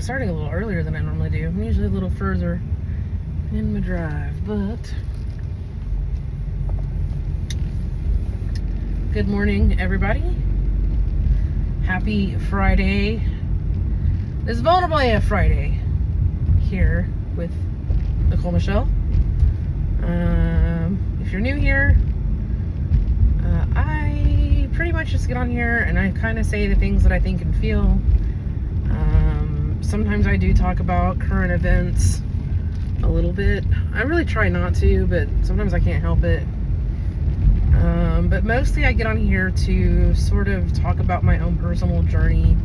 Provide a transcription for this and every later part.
starting a little earlier than I normally do. I'm usually a little further in my drive, but good morning, everybody. Happy Friday. It's Vulnerable AF Friday here with Nicole Michelle. If you're new here, I pretty much just get on here and I kind of say the things that I think and feel. Sometimes I do talk about current events a little bit. I really try not to, but sometimes I can't help it. But mostly I get on here to sort of talk about my own personal journey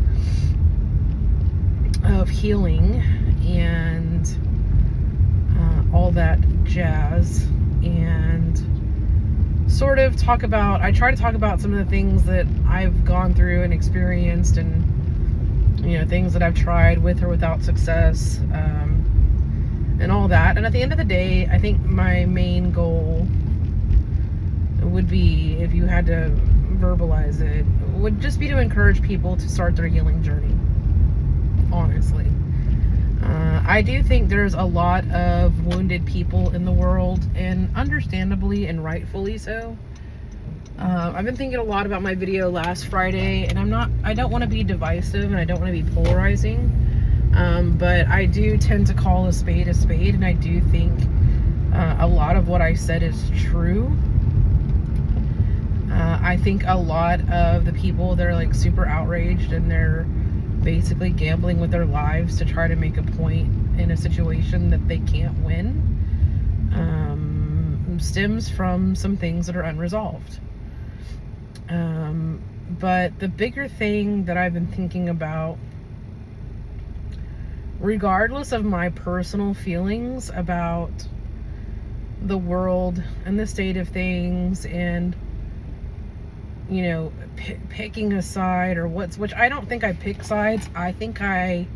of healing and all that jazz, and sort of I try to talk about some of the things that I've gone through and experienced, and things that I've tried with or without success, and all that. And at the end of the day, I think my main goal would be, if you had to verbalize it, would just be to encourage people to start their healing journey, honestly. I do think there's a lot of wounded people in the world, and understandably and rightfully so. I've been thinking a lot about my video last Friday, and I don't want to be divisive and I don't want to be polarizing, but I do tend to call a spade, and I do think a lot of what I said is true. I think a lot of the people that are like super outraged and they're basically gambling with their lives to try to make a point in a situation that they can't win, stems from some things that are unresolved. But the bigger thing that I've been thinking about, regardless of my personal feelings about the world and the state of things, and picking a side or which I don't think I pick sides. I think I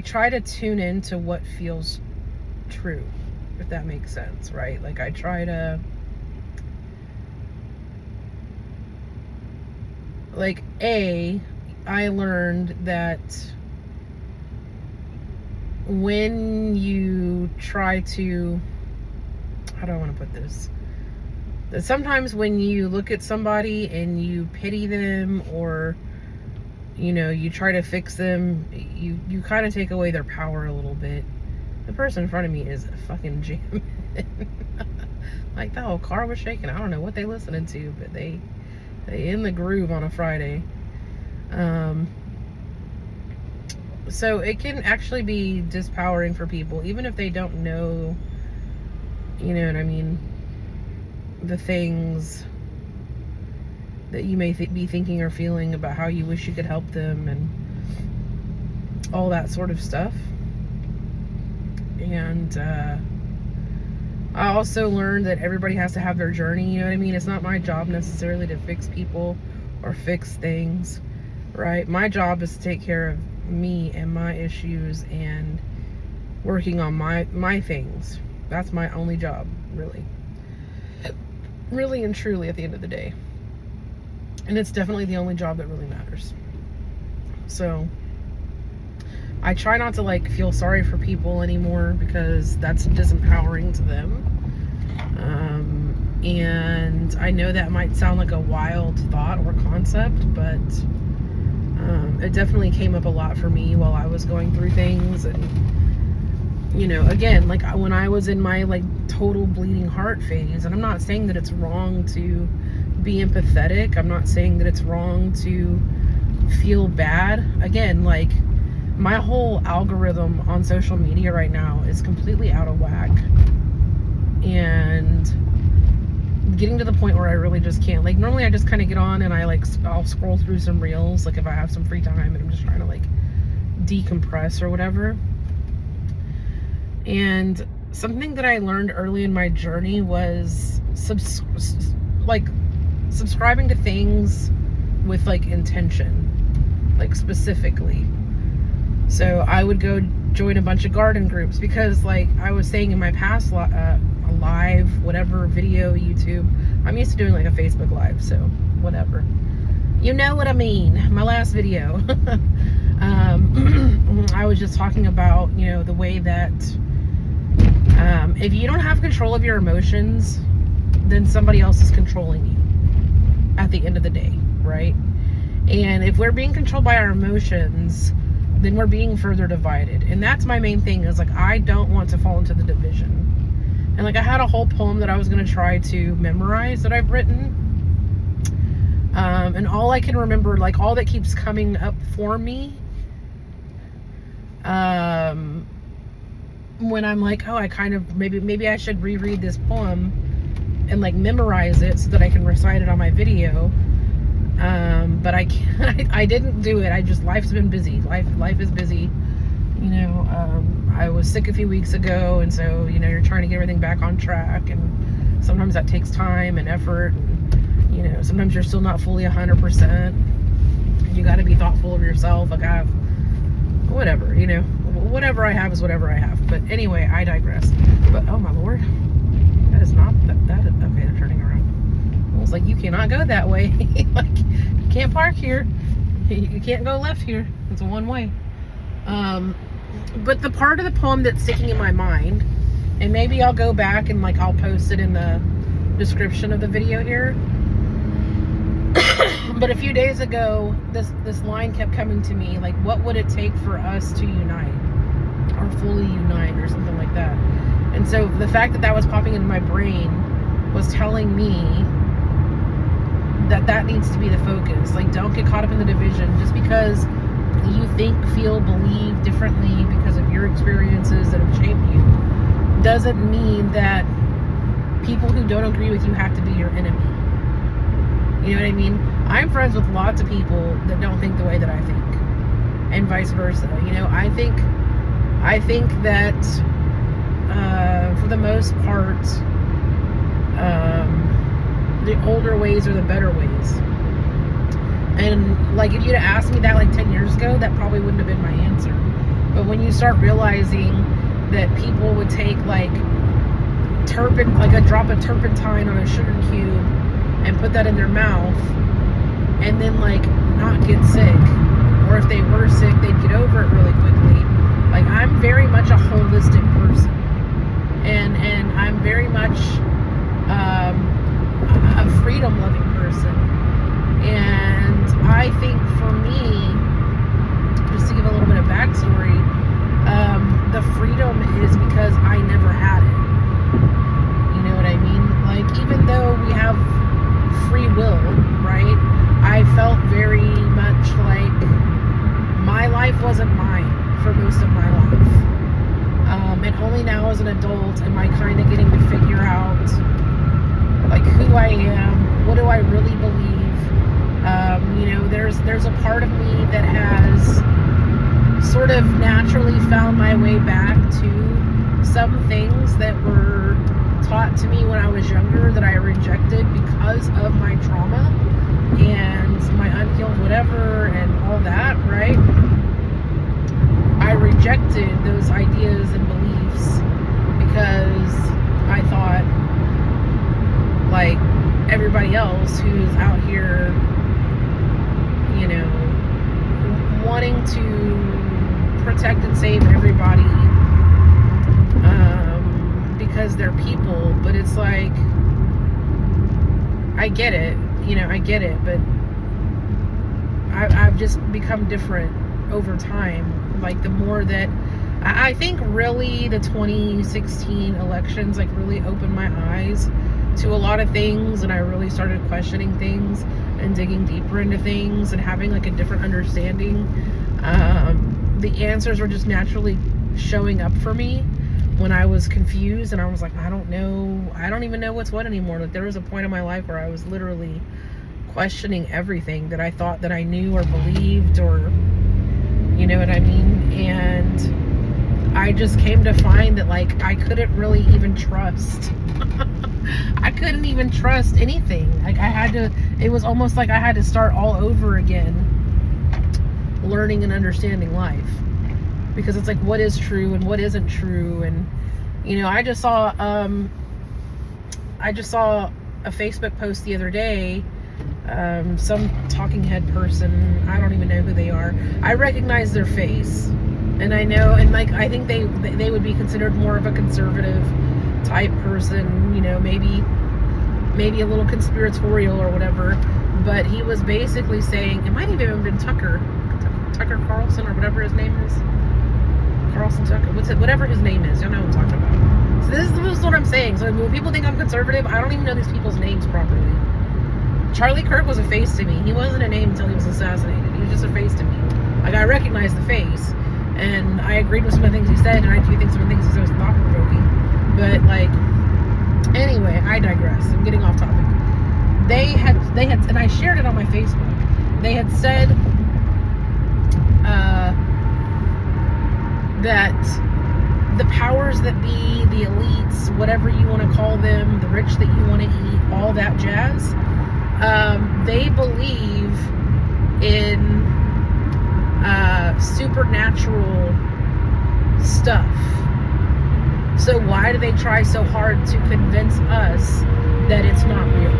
try to tune into what feels true, if that makes sense, right? Like I try to, I learned that when you try to, how do I want to put this? That sometimes when you look at somebody and you pity them, or you try to fix them, you kind of take away their power a little bit. The person in front of me is fucking jamming. Like the whole car was shaking. I don't know what they listening to, but they in the groove on a Friday. So it can actually be disempowering for people, even if they don't know, you know what I mean, the things that you may be thinking or feeling about how you wish you could help them and all that sort of stuff. And I also learned that everybody has to have their journey, you know what I mean? It's not my job necessarily to fix people or fix things, right? My job is to take care of me and my issues and working on my things. That's my only job, really and truly, at the end of the day. And it's definitely the only job that really matters. So I try not to feel sorry for people anymore, because that's disempowering to them. And I know that might sound like a wild thought or concept, but it definitely came up a lot for me while I was going through things. And again, when I was in my total bleeding heart phase, and I'm not saying that it's wrong to be empathetic, I'm not saying that it's wrong to feel bad. Again, my whole algorithm on social media right now is completely out of whack, and getting to the point where I really just can't. Normally I just kind of get on and I'll scroll through some reels, if I have some free time and I'm just trying to decompress or whatever. And something that I learned early in my journey was subscribing to things with intention, specifically. So I would go join a bunch of garden groups, because I was saying in my past live, whatever, video, YouTube, I'm used to doing a Facebook live, so whatever. You know what I mean. My last video. I was just talking about, the way that if you don't have control of your emotions, then somebody else is controlling you at the end of the day, right? And if we're being controlled by our emotions, then we're being further divided. And that's my main thing, is like, I don't want to fall into the division. And like, I had a whole poem that I was going to try to memorize that I've written. And all I can remember, like, all that keeps coming up for me, when I'm like, oh, I kind of, maybe I should reread this poem and like memorize it so that I can recite it on my video. But I can't, I didn't do it. Life's been busy. Life is busy. I was sick a few weeks ago, and so, you're trying to get everything back on track, and sometimes that takes time and effort, and, sometimes you're still not fully 100%. You got to be thoughtful of yourself. Like, I have, whatever, whatever I have is whatever I have. But anyway, I digress. But, oh my Lord, that is not, that is, okay, they're turning around. I was like, you cannot go that way. Like, you can't park here. You can't go left here. It's a one way. But the part of the poem that's sticking in my mind, and maybe I'll go back and like I'll post it in the description of the video here. But a few days ago, this line kept coming to me, like, what would it take for us to unite, or fully unite, or something like that. And so the fact that was popping into my brain was telling me that needs to be the focus. Like, don't get caught up in the division just because you think, feel, believe differently because of your experiences that have shaped you, doesn't mean that people who don't agree with you have to be your enemy. You know what I mean? I'm friends with lots of people that don't think the way that I think, and vice versa. I think that for the most part, the older ways are the better ways. And like, if you'd have asked me that like 10 years ago, that probably wouldn't have been my answer. But when you start realizing that people would take like a drop of turpentine on a sugar cube and put that in their mouth, and then like not get sick, or if they were sick, they'd get over it really quickly. Like, I'm very much a holistic person, and I'm very much a freedom-loving person. And I think for me, just to give a little bit of backstory, the freedom is because I never had it. You know what I mean? Like, even though we have free will, right? I felt very much like my life wasn't mine for most of my life. And only now as an adult am I kind of getting to figure out like who I am, what do I really believe. There's a part of me that has sort of naturally found my way back to some things that were taught to me when I was younger that I rejected because of my trauma and my unhealed whatever and all that, right? I rejected those ideas and beliefs because I thought, like everybody else who's out here, wanting to protect and save everybody because they're people. But it's like, I get it, but I've just become different over time. Like, the more that I think really the 2016 elections like really opened my eyes to a lot of things, and I really started questioning things and digging deeper into things and having like a different understanding. The answers were just naturally showing up for me when I was confused, and I was like, I don't even know what's what anymore. Like, there was a point in my life where I was literally questioning everything that I thought that I knew or believed, or you know what I mean. And I just came to find that like I couldn't really even trust I couldn't even trust anything. Like, it was almost like I had to start all over again, learning and understanding life, because it's like, what is true and what isn't true. And I just saw a Facebook post the other day some talking head person. I don't even know who they are. I recognize their face, and I know, and like I think they would be considered more of a conservative type person, you know, maybe a little conspiratorial or whatever. But he was basically saying, it might have even been Tucker Carlson or whatever his name is. Carlson Tucker, whatever his name is, you know what I'm talking about. So this is what I'm saying. So when people think I'm conservative, I don't even know these people's names properly. Charlie Kirk was a face to me. He wasn't a name until he was assassinated. He was just a face to me. Like, I recognized the face, and I agreed with some of the things he said, and I do think some of the things he said was thought-provoking. But, like, anyway, I digress. I'm getting off topic. They had, and I shared it on my Facebook. They had said that the powers that be, the elites, whatever you want to call them, the rich that you want to eat, all that jazz, they believe in supernatural stuff. So why do they try so hard to convince us that it's not real?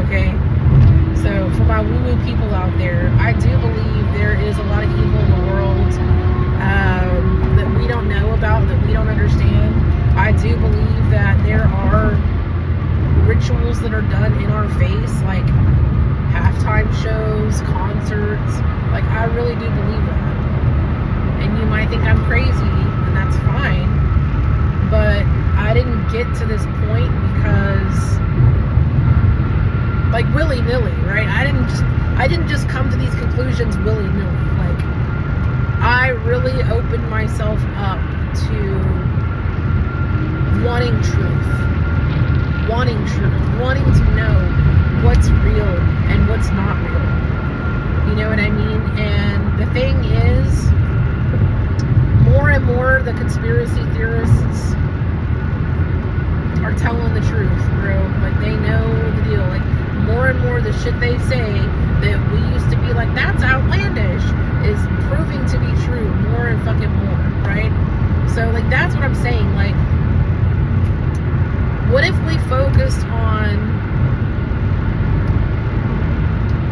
Okay? So for my woo-woo people out there, I do believe there is a lot of evil in the world that we don't know about, that we don't understand. I do believe that there are rituals that are done in our face, like halftime shows, concerts. Like, I really do believe that. And you might think I'm crazy, and that's fine. But I didn't get to this point because, like, willy-nilly, right? I didn't just come to these conclusions willy-nilly. Like, I really opened myself up to wanting truth, wanting to know what's real and what's not real. You know what I mean? And the thing is, more and more the conspiracy theorists are telling the truth, bro. Like, they know the deal. Like, more and more the shit they say that we used to be like, that's outlandish, is proving to be true more and fucking more, right? So, like, that's what I'm saying. Like, what if we focused on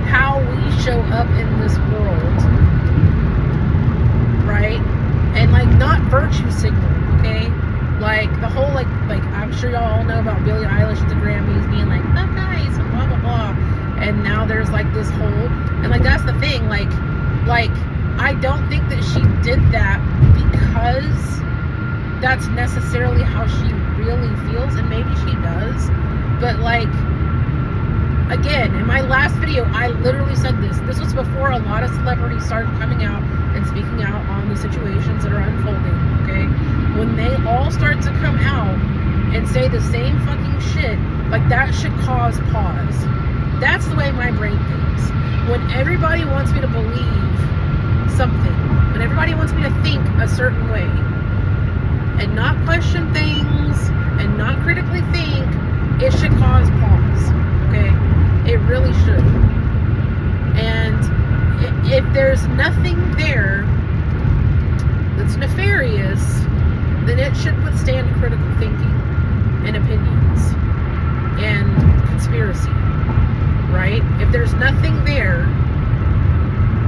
how we show up in this world, right? And, like, not virtue signal, okay? Like, the whole, like, I'm sure y'all all know about Billie Eilish at the Grammys being like, oh, guys, and blah, blah, blah. And now there's, like, this whole, and, like, that's the thing, like, I don't think that she did that because that's necessarily how she really feels, and maybe she does, but, like, again, in my last video, I literally said this was before a lot of celebrities started coming out and speaking out on the situations that are unfolding, okay? When they all start to come out and say the same fucking shit, like, that should cause pause. That's the way my brain thinks. When everybody wants me to believe something, when everybody wants me to think a certain way, and not question things, and not critically think, it should cause pause, okay? It really should. And if there's nothing there that's nefarious, then it should withstand critical thinking and opinions and conspiracy, right? If there's nothing there,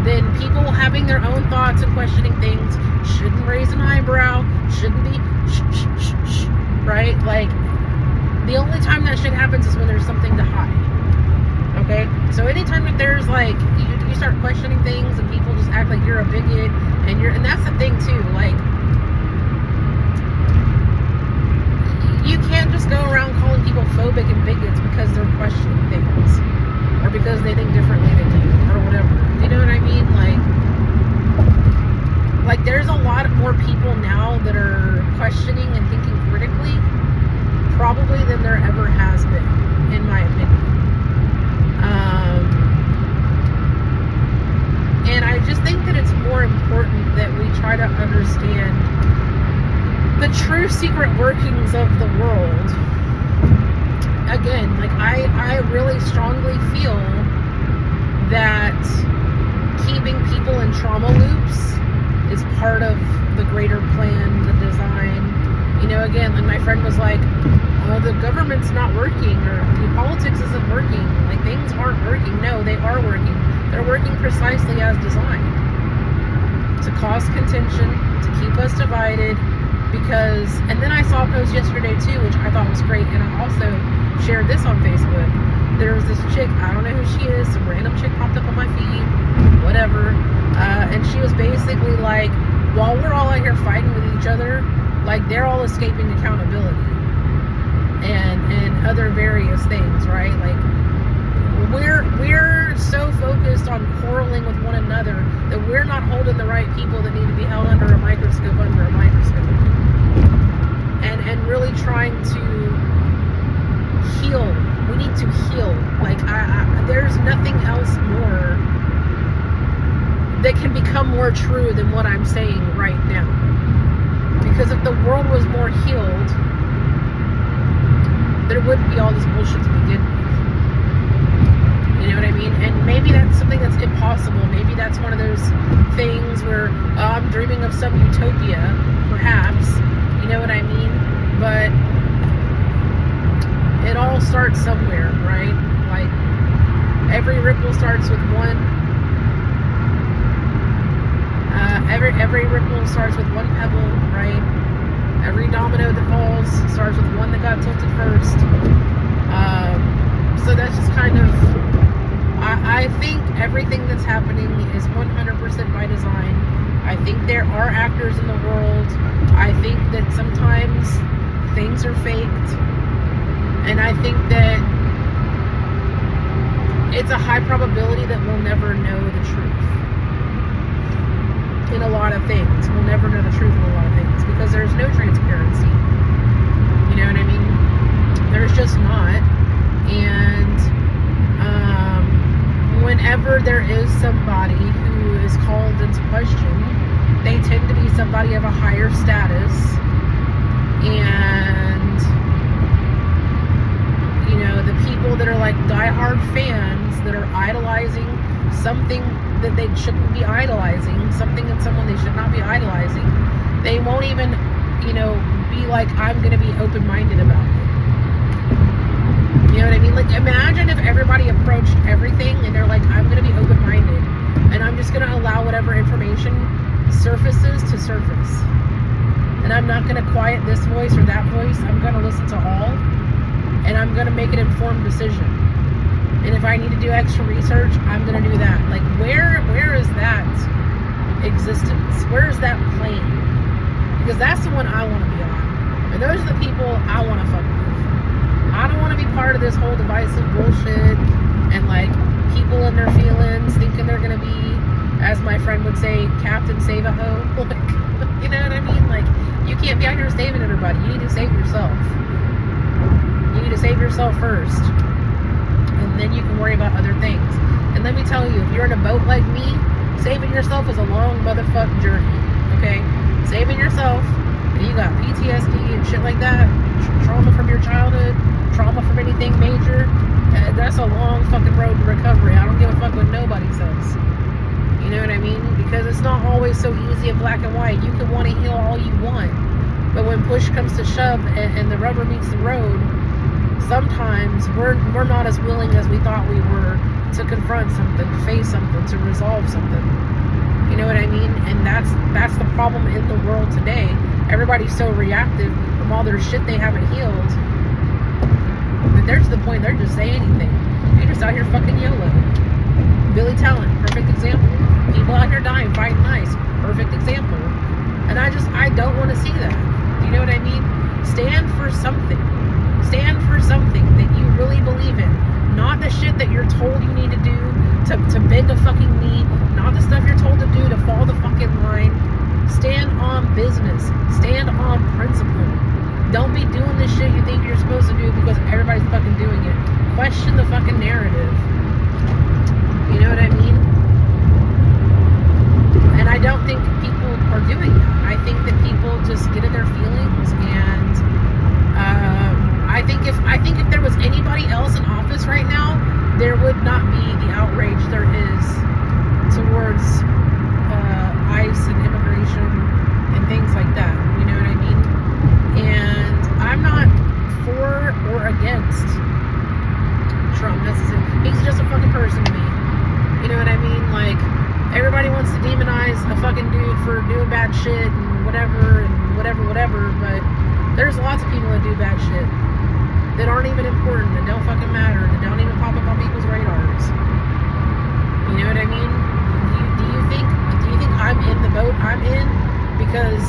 then people having their own thoughts and questioning things shouldn't raise an eyebrow, shouldn't be shh, right? Like, the only time that shit happens is when there's something to hide. Okay? So anytime that there's, like, you start questioning things and people just act like you're a bigot, and that's the thing too, like, you can't just go around calling people phobic and bigots because they're questioning things, or because they think differently than you, or whatever. You know what I mean? Like, there's a lot more people now that are questioning and thinking critically, probably than there ever has been, in my opinion. And I just think that it's more important that we try to understand the true secret workings of the world. Again, like, I really strongly feel that keeping people in trauma loops is part of the greater plan, the design. You know, again, like, my friend was like, oh, the government's not working, or politics isn't cause contention, to keep us divided. Because, and then I saw a post yesterday too, which I thought was great, and I also shared this on Facebook. There was this chick, I don't know who she is, some random chick popped up on my feed, whatever, and she was basically like, while we're all out here fighting with each other, like, they're all escaping accountability and other various things, right? Like, we're so focused on quarreling with one another that we're not holding the right people that need to be held under a microscope, and really trying to heal. We need to heal. Like, there's nothing else more that can become more true than what I'm saying right now. Because if the world was more healed, there wouldn't be all this bullshit to begin with. You know what I mean? And maybe that's something that's impossible. Maybe that's one of those things where I'm dreaming of some utopia, perhaps. You know what I mean? But it all starts somewhere, right? Like, every ripple starts with one. Every ripple starts with one pebble, right? Every domino that falls starts with one that got tilted first. So that's just kind of, I think everything that's happening is 100% by design. I think there are actors in the world. I think that sometimes things are faked. And I think that it's a high probability that we'll never know the truth in a lot of things. We'll never know the truth in a lot of things because there's no transparency. You know what I mean? There's just not. And whenever there is somebody who is called into question, they tend to be somebody of a higher status. And, you know, the people that are like diehard fans that are idolizing something that they shouldn't be idolizing, something and someone they should not be idolizing, they won't even, you know, be like, I'm going to be open-minded about it. You know what I mean? Like, imagine if everybody approached everything and they're like, I'm going to be open-minded and I'm just going to allow whatever information surfaces to surface. And I'm not going to quiet this voice or that voice. I'm going to listen to all, and I'm going to make an informed decision. And if I need to do extra research, I'm going to do that. Like, where is that existence? Where is that plane? Because that's the one I want to be on. And those are the people I want to fuck with. I don't want to be part of this whole divisive bullshit and, like, people in their feelings thinking they're going to be, as my friend would say, Captain Save-A-Ho. Like, you know what I mean? Like, you can't be out here saving everybody. You need to save yourself. You need to save yourself first. And then you can worry about other things. And let me tell you, if you're in a boat like me, saving yourself is a long motherfucking journey. Okay? Saving yourself, and you got PTSD and shit like that, trauma from your childhood, trauma from anything major, that's a long fucking road to recovery. I don't give a fuck what nobody says. You know what I mean? Because it's not always so easy in black and white. You can want to heal all you want, but when push comes to shove and the rubber meets the road, sometimes we're not as willing as we thought we were to confront something, to face something, to resolve something. You know what I mean? And that's the problem in the world today. Everybody's so reactive from all their shit they haven't healed. But there's the point, they're just saying anything. You're just out here fucking YOLO. Billy Talent, perfect example. People out here dying, fighting nice, perfect example. And I don't want to see that. Do you know what I mean? Stand for something. Stand for something that you really believe in. Not the shit that you're told you need to do to bend a fucking knee. Not the stuff you're told to do to fall the fucking line. Stand on business. Stand on principle. Don't be doing this shit you think you're supposed to do because everybody's fucking doing it. Question the fucking narrative. You know what I mean? And I don't think people are doing that. I think that people just get in their feelings, and I think if there was anybody else in office right now, there would not be the outrage there is towards ICE and immigration and things like that. You know what I mean? And I'm not for or against Trump necessarily. He's just a fucking person to me. You know what I mean? Like, everybody wants to demonize demonize a fucking dude for doing bad shit and whatever, but there's lots of people that do bad shit that aren't even important, that don't fucking matter, that don't even pop up on people's radars. You know what I mean? Do you think I'm in the boat I'm in because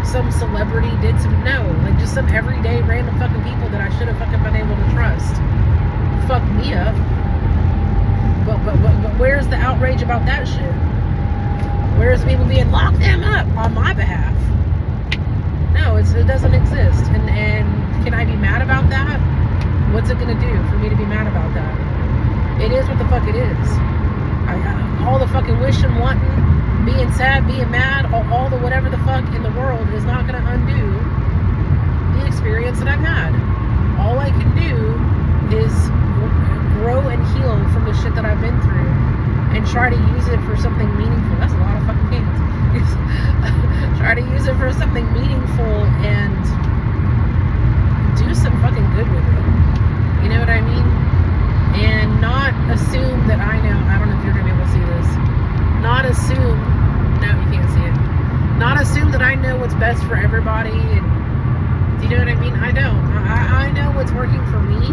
some celebrity did some? No, like just some everyday random fucking people that I should have fucking been able to trust fucked me up. But where's the outrage about that shit? Where's the people being lock them up on my behalf? No, it doesn't exist. And can I be mad about that? What's it gonna do for me to be mad about that? It is what the fuck it is. All the fucking wishing, wanting, being sad, being mad, all the whatever the fuck in the world is not gonna undo the experience that I've had. All I can do is grow and heal from the shit that I've been through and try to use it for something meaningful. That's a lot of fucking cans. Try to use it for something meaningful and do some fucking good with it. You know what I mean? And not assume that I know. I don't know if you're gonna be able to see this. Not assume. No, you can't see it. Not assume that I know what's best for everybody. And do you know what I mean? I don't. I know what's working for me,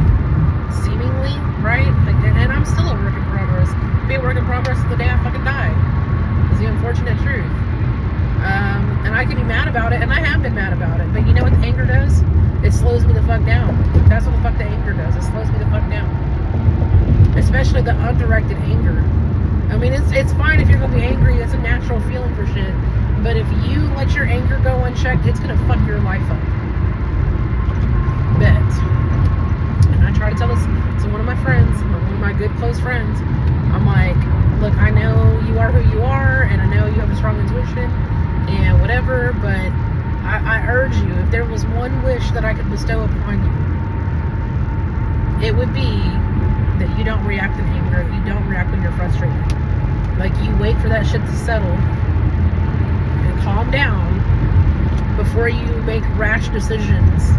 seemingly, right? Like, and I'm still a work in progress. Be a work in progress till the day I fucking die. Is the unfortunate truth. And I can be mad about it, and I have been mad about it. But you know what the anger does? It slows me the fuck down. That's what the fuck the anger does. It slows me the fuck down. Especially the undirected anger. I mean, it's fine if you're gonna be angry. It's a natural feeling for shit. But if you let your anger go unchecked, it's gonna fuck your life up. Bet. And I try to tell this to one of my friends, one of my good close friends. I'm like, look, I know you are who you are, and I know you have a strong intuition and whatever, but I urge you, if there was one wish that I could bestow upon you, it would be that you don't react in anger, that you don't react when you're frustrated. Like, you wait for that shit to settle and calm down before you make rash decisions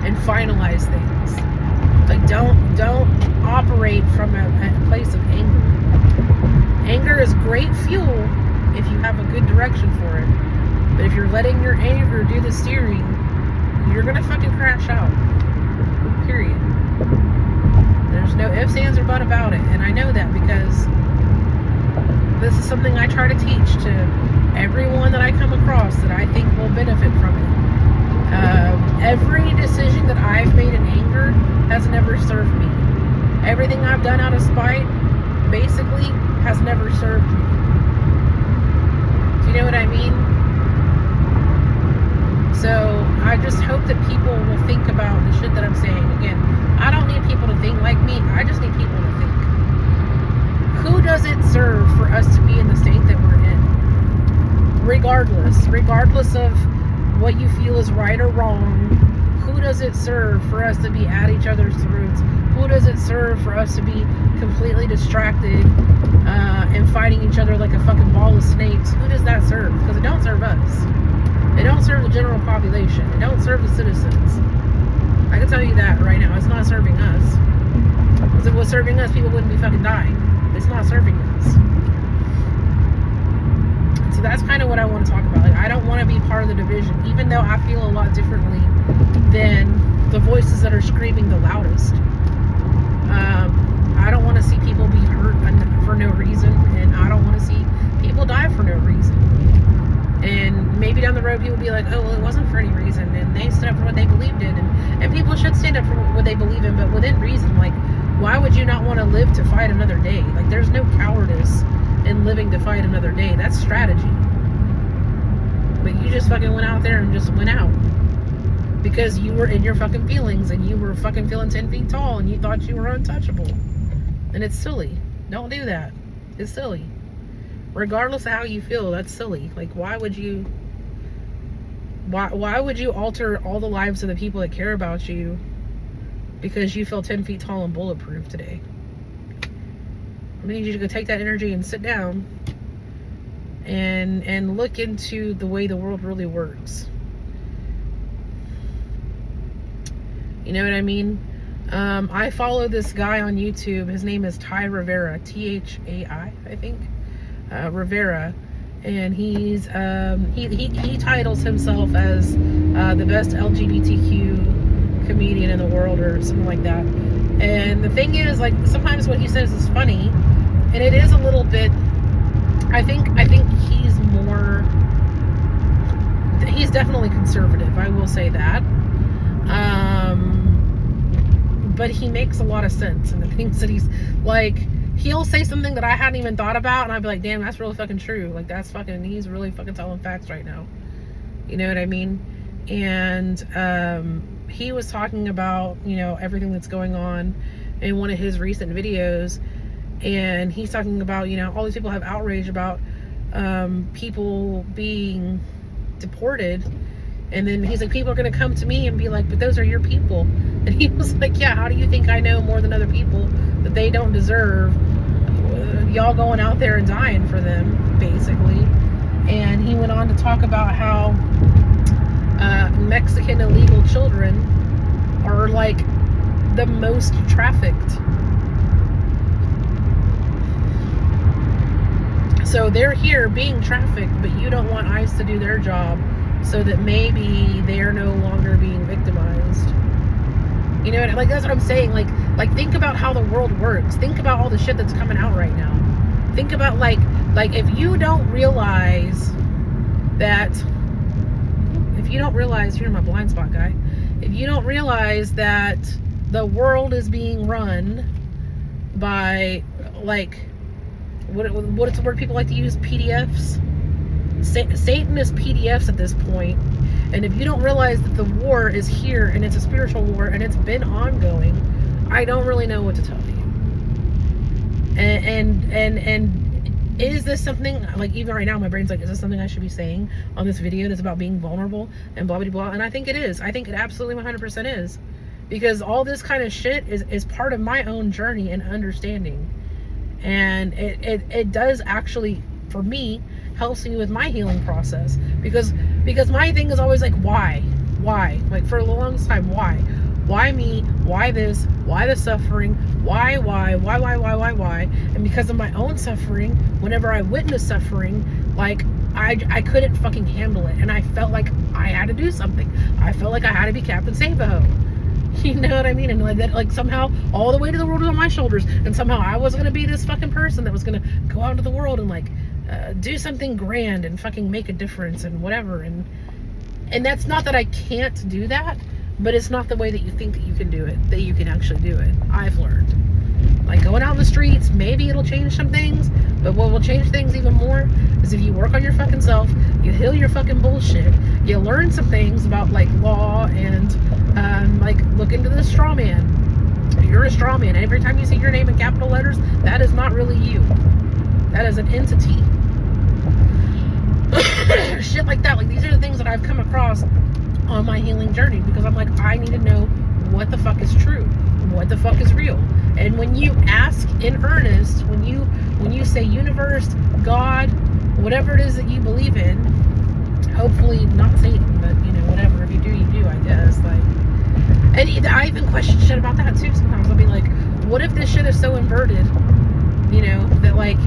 and finalize things. Like, don't operate from a place of anger. Anger is great fuel if you have a good direction for it. But if you're letting your anger do the steering, you're gonna fucking crash out. Period. There's no ifs, ands, or but about it. And I know that because this is something I try to teach to everyone that I come across that I think will benefit from it. Every decision that I've made in anger has never served me. Everything I've done out of spite, basically, has never served me. Do you know what I mean? So I just hope that people will think about the shit that I'm saying. Again, I don't need people to think like me. I just need people to think. Who does it serve for us to be in the state that we're in? Regardless of what you feel is right or wrong, who does it serve for us to be at each other's throats? Who does it serve for us to be completely distracted and fighting each other like a fucking ball of snakes? Who does that serve? Because it don't serve us. It don't serve the general population. It don't serve the citizens. I can tell you that right now. It's not serving us. Because if it was serving us, people wouldn't be fucking dying. It's not serving us. So that's kind of what I want to talk about. Like, I don't want to be part of the division, even though I feel a lot differently than the voices that are screaming the loudest. I don't want to see people be hurt for no reason, and I don't want to see people die for no reason. And maybe down the road people will be like, oh, well, it wasn't for any reason, and they stood up for what they believed in, and people should stand up for what they believe in, but within reason. Like, why would you not want to live to fight another day? Like, there's no cowardice in living to fight another day. That's strategy. But you just fucking went out there and just went out because you were in your fucking feelings and you were fucking feeling 10 feet tall and you thought you were untouchable. And it's silly. Don't do that. It's silly. Regardless of how you feel, that's silly. Like, why would you alter all the lives of the people that care about you because you feel 10 feet tall and bulletproof today? I need you to go take that energy and sit down and look into the way the world really works. You know what I mean? I follow this guy on YouTube. His name is Ty Rivera, Thai, I think. Rivera. and he's he titles himself as the best LGBTQ comedian in the world or something like that. And the thing is, like, sometimes what he says is funny, and it is a little bit. I think he's definitely conservative. I will say that. But he makes a lot of sense in the things that he's like. He'll say something that I hadn't even thought about, and I'd be like, damn, that's really fucking true. Like, he's really fucking telling facts right now. You know what I mean? And he was talking about, everything that's going on in one of his recent videos, and he's talking about, all these people have outrage about people being deported, and then he's like, people are going to come to me and be like, but those are your people. And he was like, yeah, how do you think I know more than other people that they don't deserve y'all going out there and dying for them, basically? And he went on to talk about how Mexican illegal children are like the most trafficked. So they're here being trafficked, but you don't want ICE to do their job so that maybe they're no longer being victimized. You know, like, that's what I'm saying. Like think about how the world works. Think about all the shit that's coming out right now. Think about like if you don't realize, you're my blind spot guy. If you don't realize that the world is being run by, like, what's the word people like to use? PDFs. Satan is PDFs at this point. And if you don't realize that the war is here and it's a spiritual war and it's been ongoing, I don't really know what to tell you. And is this something, like, even right now my brain's like, is this something I should be saying on this video that's about being vulnerable and blah blah blah? And I think it is. I think it absolutely 100% is, because all this kind of shit is part of my own journey and understanding, and it does actually, for me, helps me with my healing process, because my thing is always like, why, like, for the longest time, why me, why this, why the suffering, why, and because of my own suffering, whenever I witnessed suffering, like, I couldn't fucking handle it, and I felt like I had to do something. I felt like I had to be Captain Save-A-Ho. You know what I mean? And like that, like, somehow all the weight of the world was on my shoulders, and somehow I was gonna be this fucking person that was gonna go out into the world and, like, do something grand and fucking make a difference and whatever. And that's not that I can't do that, but it's not the way that you think that you can do it, that you can actually do it. I've learned, like, going out in the streets, maybe it'll change some things, but what will change things even more is if you work on your fucking self, you heal your fucking bullshit, you learn some things about, like, law, and like, look into the straw man. You're a straw man. Every time you see your name in capital letters, that is not really you. That is an entity. Shit like that. Like, these are the things that I've come across on my healing journey, because I'm like, I need to know what the fuck is true, what the fuck is real. And when you ask in earnest, when you say universe, God, whatever it is that you believe in, hopefully not Satan, but, whatever, if you do, you do, I guess. Like, and I even question shit about that too sometimes. I'll be like, what if this shit is so inverted, that, like,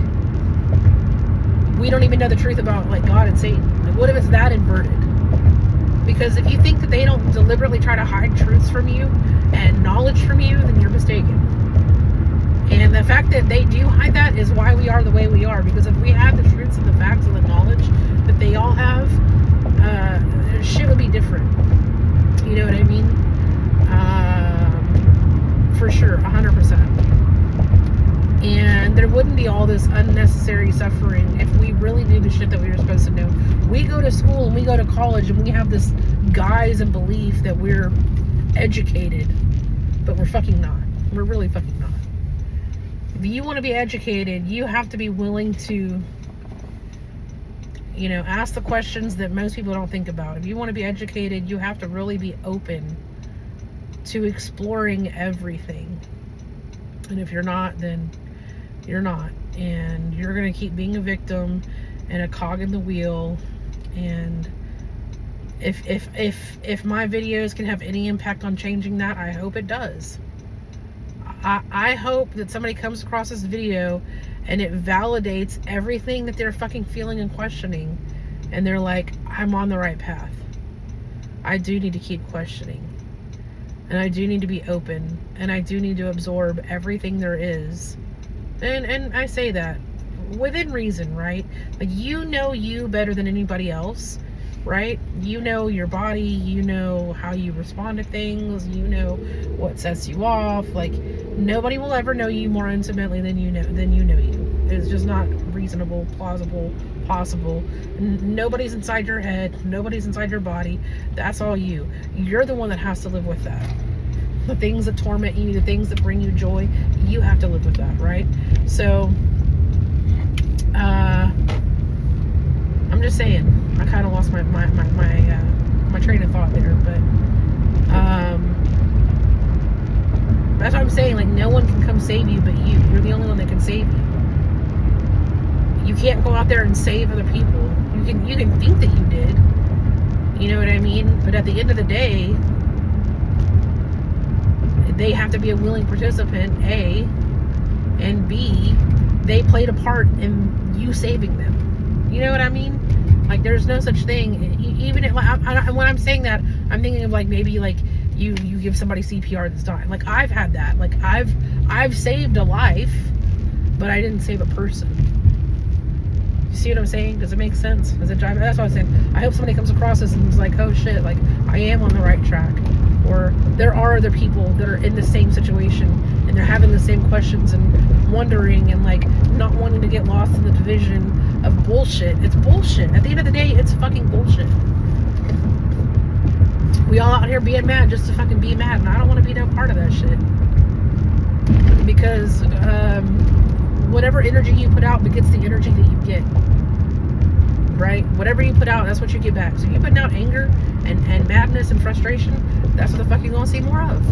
we don't even know the truth about, like, God and Satan? Like, what if it's that inverted? Because if you think that they don't deliberately try to hide truths from you and knowledge from you, then you're mistaken. And the fact that they do hide that is why we are the way we are. Because if we had the truths and the facts and the knowledge that they all have, shit would be different. You know what I mean? For sure, 100%. And there wouldn't be all this unnecessary suffering if we really knew the shit that we were supposed to know. We go to school and we go to college and we have this guise and belief that we're educated, but we're fucking not. We're really fucking not. If you want to be educated, you have to be willing to, ask the questions that most people don't think about. If you want to be educated, you have to really be open to exploring everything. And if you're not, then you're not. And you're going to keep being a victim and a cog in the wheel. And if my videos can have any impact on changing that, I hope it does. I hope that somebody comes across this video and it validates everything that they're fucking feeling and questioning, and they're like, I'm on the right path. I do need to keep questioning, and I do need to be open, and I do need to absorb everything there is. And I say that within reason, right? Like, you know you better than anybody else, right? You know your body, you know how you respond to things, you know what sets you off. Like, nobody will ever know you more intimately than you know you. It's just not reasonable, plausible, possible. Nobody's inside your head, nobody's inside your body. That's all you. You're the one that has to live with that. The things that torment you, the things that bring you joy, you have to live with that, right? So I'm just saying, I kind of lost my train of thought there, but that's what I'm saying. Like, no one can come save you but you. You're the only one that can save you. You can't go out there and save other people. You can think that you did, you know what I mean? But at the end of the day, they have to be a willing participant, A, and B, they played a part in you saving them. You know what I mean? Like, there's no such thing. Even if, when I'm saying that, I'm thinking of, like, maybe like you give somebody CPR that's dying. Like, I've had that. Like, I've saved a life, but I didn't save a person. You see what I'm saying? Does it make sense? Does it drive? That's what I'm saying. I hope somebody comes across this and is like, oh shit, like, I am on the right track. Or there are other people that are in the same situation and they're having the same questions and wondering and, like, not wanting to get lost in the division of bullshit. It's bullshit. At the end of the day, it's fucking bullshit. We all out here being mad just to fucking be mad, and I don't want to be no part of that shit. Because whatever energy you put out begets the energy that you get. Right? Whatever you put out, that's what you get back. So you putting out anger and madness and frustration, that's what the fuck you're gonna see more of.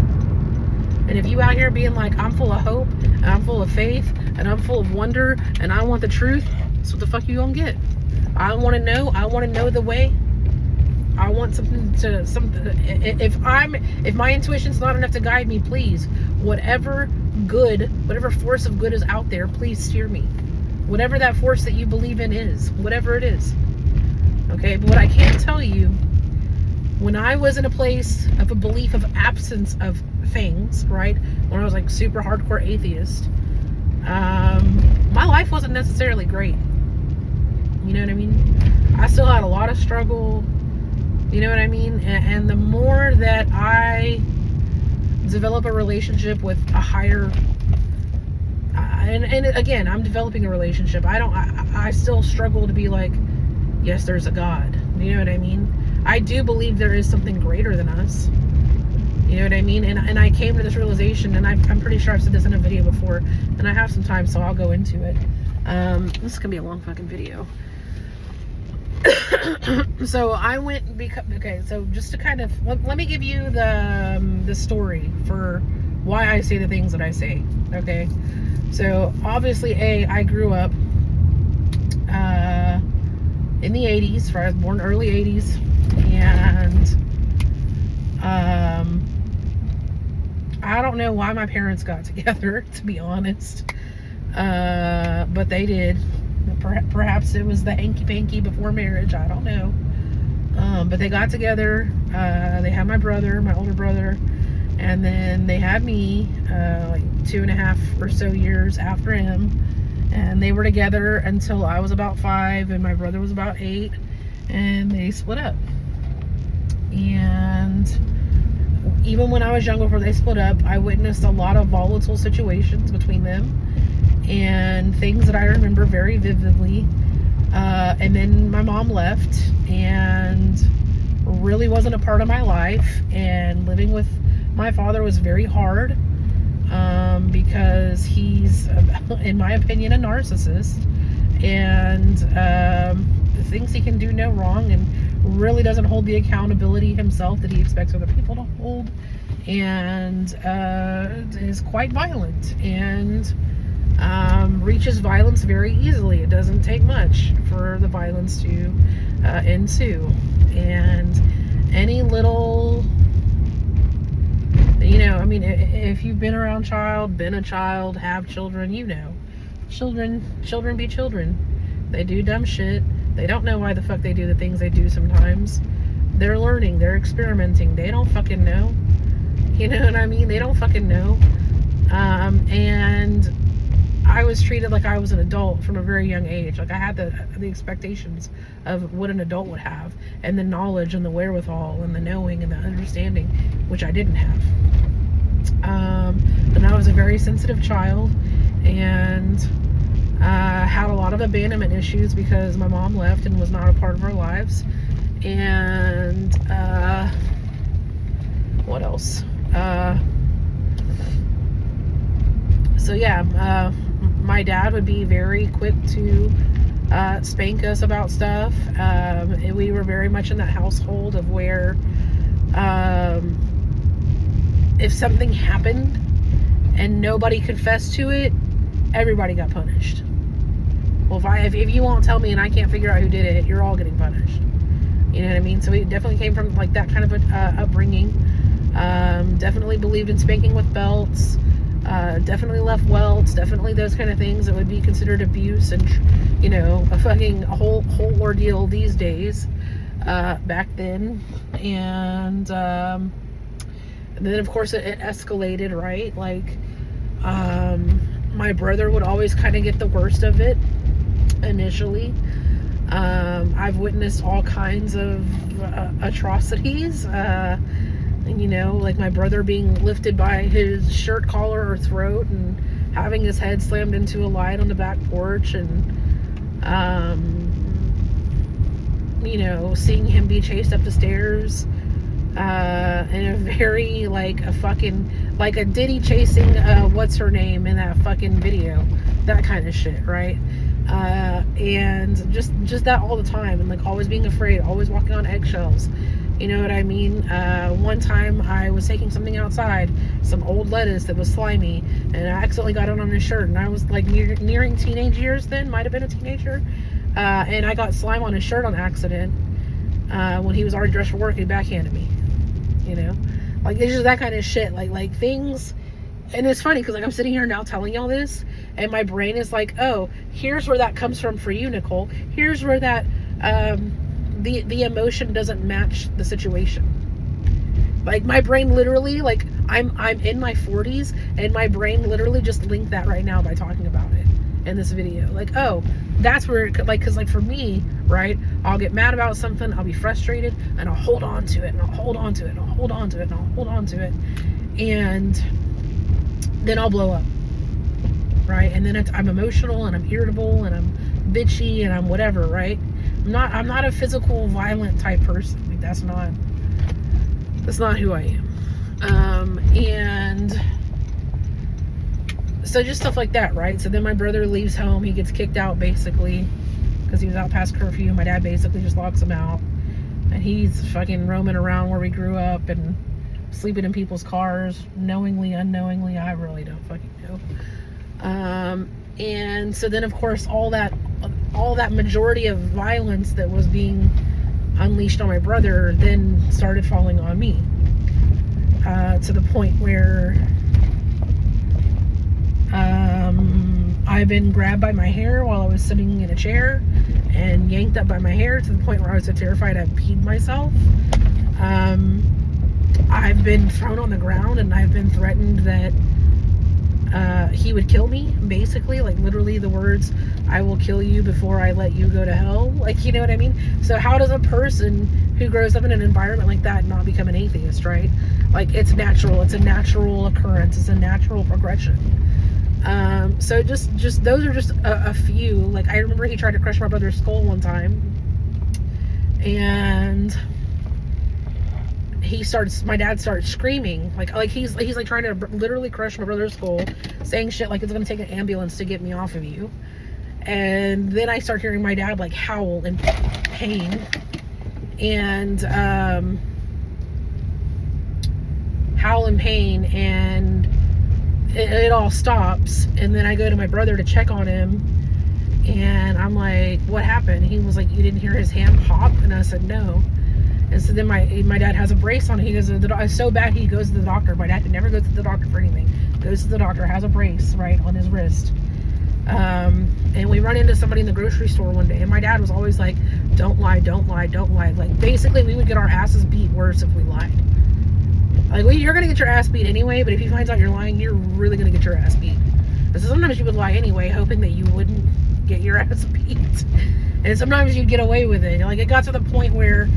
And if you out here being like, I'm full of hope, and I'm full of faith, and I'm full of wonder, and I want the truth, that's what the fuck you gonna get. I want to know the way. I want something. If my intuition's not enough to guide me, please, whatever force of good is out there, please steer me. Whatever that force that you believe in is, whatever it is. Okay, but what I can tell you, when I was in a place of a belief of absence of things, right, when I was like super hardcore atheist, my life wasn't necessarily great. You know what I mean? I still had a lot of struggle. You know what I mean? And the more that I develop a relationship with a higher, and again, I'm developing a relationship. I still struggle to be like, yes, there's a God. You know what I mean? I do believe there is something greater than us. You know what I mean? And I came to this realization, and I'm pretty sure I've said this in a video before, and I have some time, so I'll go into it. This is gonna be a long fucking video. So I went, okay, so just to kind of, let me give you the story for why I say the things that I say, okay? So obviously, I grew up in the 80s, I was born early 80s, and I don't know why my parents got together, to be honest, but they did. Perhaps it was the hanky-panky before marriage, I don't know, but they got together. They had my brother, my older brother, and then they had me like 2.5 or so years after him, and they were together until I was about 5 and my brother was about 8, and they split up. And even when I was young, before they split up, I witnessed a lot of volatile situations between them and things that I remember very vividly. And then my mom left and really wasn't a part of my life, and living with my father was very hard, because he's, in my opinion, a narcissist, and thinks he can do no wrong, and really doesn't hold the accountability himself that he expects other people to hold, and is quite violent, and reaches violence very easily. It doesn't take much for the violence to ensue, and any little You know, I mean, if you've been around been a child, have children, you know. Children be children. They do dumb shit. They don't know why the fuck they do the things they do sometimes. They're learning. They're experimenting. They don't fucking know. You know what I mean? They don't fucking know. And I was treated like I was an adult from a very young age. Like I had the expectations of what an adult would have, and the knowledge and the wherewithal and the knowing and the understanding, which I didn't have. And I was a very sensitive child, and had a lot of abandonment issues because my mom left and was not a part of our lives. And what else? So yeah, my dad would be very quick to spank us about stuff. We were very much in that household of where if something happened and nobody confessed to it, everybody got punished. Well, if you won't tell me and I can't figure out who did it, you're all getting punished. You know what I mean? So we definitely came from like that kind of upbringing. Definitely believed in spanking with belts. Definitely left welts. Definitely those kind of things that would be considered abuse and, you know, a whole ordeal these days. Back then, and then of course it escalated, right? Like, my brother would always kind of get the worst of it initially. I've witnessed all kinds of atrocities. You know, like my brother being lifted by his shirt collar or throat and having his head slammed into a light on the back porch, and you know, seeing him be chased up the stairs in a very like a Diddy chasing what's her name in that fucking video, that kind of shit, right? And just that all the time, and like always being afraid, always walking on eggshells. You know what I mean? One time I was taking something outside, some old lettuce that was slimy, and I accidentally got it on his shirt, and I was like nearing teenage years then, might have been a teenager, and I got slime on his shirt on accident when he was already dressed for work, and he backhanded me. You know? Like, it's just that kind of shit, like things. And it's funny because like I'm sitting here now telling y'all this, and my brain is like, oh, here's where that comes from for you, Nicole. Here's where that the emotion doesn't match the situation. Like my brain literally, like I'm in my 40s, and my brain literally just linked that right now by talking about it in this video. Like, oh, that's where it could, like, because like for me, right, I'll get mad about something, I'll be frustrated, and I'll hold on to it, and I'll hold on to it, and I'll hold on to it, and I'll hold on to it, and then I'll blow up, right? And then I'm emotional, and I'm irritable, and I'm bitchy, and I'm whatever, right? I'm not a physical violent type person. Like that's not who I am. And so just stuff like that, right? So then my brother leaves home, he gets kicked out basically because he was out past curfew. My dad basically just locks him out, and he's fucking roaming around where we grew up and sleeping in people's cars, knowingly, unknowingly, I really don't fucking know. And so then of course all that majority of violence that was being unleashed on my brother then started falling on me, to the point where I've been grabbed by my hair while I was sitting in a chair and yanked up by my hair to the point where I was so terrified I peed myself. I've been thrown on the ground, and I've been threatened that he would kill me, basically, like literally the words, I will kill you before I let you go to hell. Like, you know what I mean? So how does a person who grows up in an environment like that not become an atheist, right? Like, it's natural. It's a natural occurrence. It's a natural progression. So just those are just a few. Like, I remember he tried to crush my brother's skull one time, and my dad starts screaming, like he's like trying to literally crush my brother's skull, saying shit like it's gonna take an ambulance to get me off of you. And then I start hearing my dad like howl in pain, and and it all stops. And then I go to my brother to check on him, and I'm like, what happened? He was like, you didn't hear his hand pop? And I said, no. And so then my dad has a brace on. He goes to the doctor. It's so bad he goes to the doctor. My dad never goes to the doctor for anything. Goes to the doctor, has a brace, right, on his wrist. And we run into somebody in the grocery store one day, and my dad was always like, don't lie, don't lie, don't lie. Like, basically, we would get our asses beat worse if we lied. Like, well, you're going to get your ass beat anyway, but if he finds out you're lying, you're really going to get your ass beat. So sometimes you would lie anyway, hoping that you wouldn't get your ass beat. And sometimes you'd get away with it. Like, it got to the point where,